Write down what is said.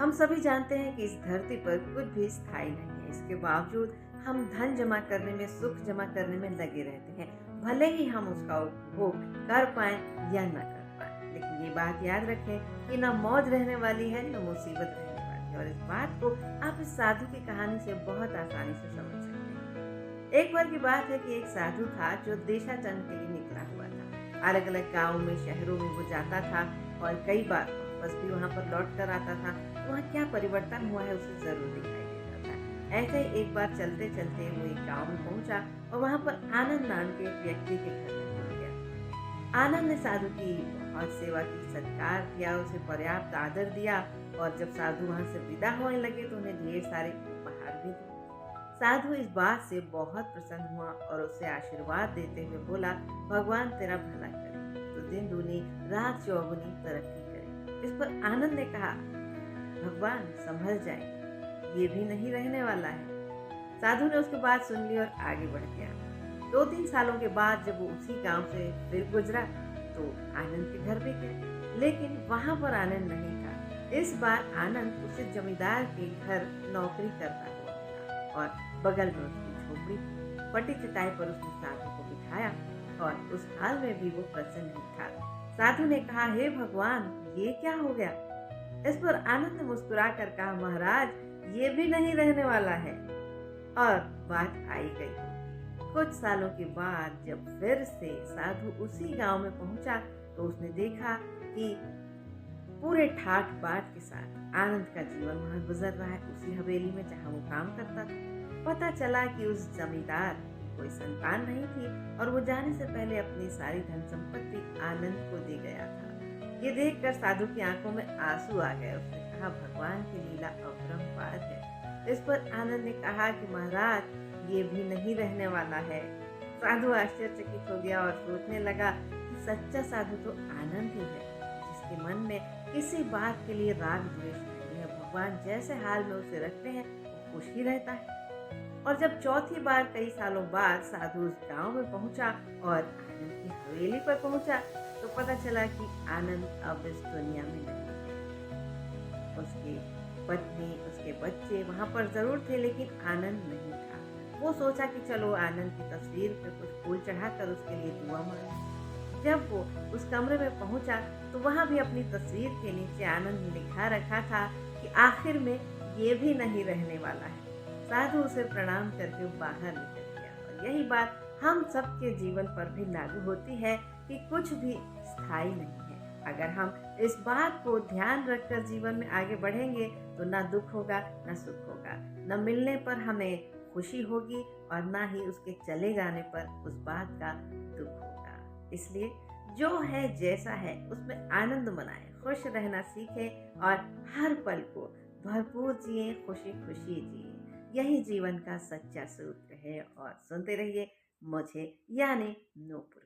हम सभी जानते हैं कि इस धरती पर कुछ भी स्थायी नहीं है। इसके बावजूद हम धन जमा करने में, सुख जमा करने में लगे रहते हैं, भले ही हम उसका उपभोग कर पाएं या न कर पाएं। लेकिन ये बात याद रखें कि न मौज रहने वाली है, न मुसीबत रहने वाली है। और इस बात को आप इस साधु की कहानी से बहुत आसानी से समझ सकते हैं। एक बार की बात है कि एक साधु था जो देशाटन के लिए निकला हुआ था। अलग अलग गाँव में, शहरों में वो जाता था और कई बार बस भी वहाँ पर लौट कर आता था। वहाँ क्या परिवर्तन हुआ है उसे जरूर दिखाई देता था। ऐसे ही एक बार चलते चलते वो एक गांव में पहुंचा और वहाँ पर आनंद नाम के एक व्यक्ति के घर में पहुंच गया। आनंद ने साधु की बहुत सेवा की, सत्कार किया, उसे पर्याप्त आदर दिया और जब साधु वहाँ से विदा होने लगे तो उन्हें ढेर सारे उपहार भी दिए। साधु इस बात से बहुत प्रसन्न हुआ और उसे आशीर्वाद देते हुए बोला, भगवान तेरा भला करे, तो दिन दूनी रात चौगुनी तरक्की करे। इस पर आनंद ने कहा, भगवान संभल जाए, ये भी नहीं रहने वाला है। साधु ने उसकी बात सुन ली और आगे बढ़ गया। 2-3 सालों के बाद जब वो उसी गांव से फिर गुजरा तो आनंद के घर भी गया, लेकिन वहां पर आनंद नहीं था। इस बार आनंद उसे जमींदार के घर नौकरी करता हुआ मिला और बगल में उसकी झोपड़ी थी। फटी चटाई पर उसने साधु को बिठाया और उस हाल में भी वो प्रसन्न नहीं था। साधु ने कहा, हे भगवान, ये क्या हो गया? इस पर आनंद ने मुस्कुरा कर कहा, महाराज, ये भी नहीं रहने वाला है। और बात आई गई। कुछ सालों के बाद जब फिर से साधु उसी गांव में पहुंचा तो उसने देखा कि पूरे ठाट बाट के साथ आनंद का जीवन वहां गुजर रहा है, उसी हवेली में जहां वो काम करता था। पता चला कि उस जमींदार की कोई संतान नहीं थी और वो जाने से पहले अपनी सारी धन संपत्ति आनंद को दे गया था। ये देखकर साधु की आंखों में आंसू आ गए। उसने कहा, भगवान की लीला अपरंपार है। इस पर आनंद ने कहा कि महाराज, ये भी नहीं रहने वाला है। साधु आश्चर्यचकित हो गया और सोचने लगा कि सच्चा साधु तो आनंद ही है, जिसके मन में किसी बात के लिए राग द्वेष नहीं है। भगवान जैसे हाल में उसे रखते हैं वो खुश ही रहता है। और जब चौथी बार कई सालों बाद साधु उस गांव में पहुंचा और आनंद की हवेली पर पहुंचा तो पता चला कि आनंद अब इस दुनिया में नहीं है। उसकी पत्नी, उसके बच्चे वहां पर जरूर थे, लेकिन आनंद नहीं था। वो सोचा कि चलो आनंद की तस्वीर पे कुछ फूल चढ़ाकर उसके लिए दुआ मांगे। जब वो उस कमरे में पहुंचा तो वहां भी अपनी तस्वीर के नीचे आनंद ने लिखा रखा था कि आखिर में ये भी नहीं रहने वाला है। साधु उसे प्रणाम करके बाहर निकल गया। और यही बात हम सबके जीवन पर भी लागू होती है कि कुछ भी स्थायी नहीं है। अगर हम इस बात को ध्यान रखकर जीवन में आगे बढ़ेंगे तो ना दुख होगा, ना सुख होगा, न मिलने पर हमें खुशी होगी और ना ही उसके चले जाने पर उस बात का दुख होगा। इसलिए जो है जैसा है उसमें आनंद मनाएं, खुश रहना सीखें और हर पल को भरपूर जिए, खुशी खुशी जिए। यही जीवन का सच्चा सूत्र है। और सुनते रहिए मुझे, यानी नूपुर।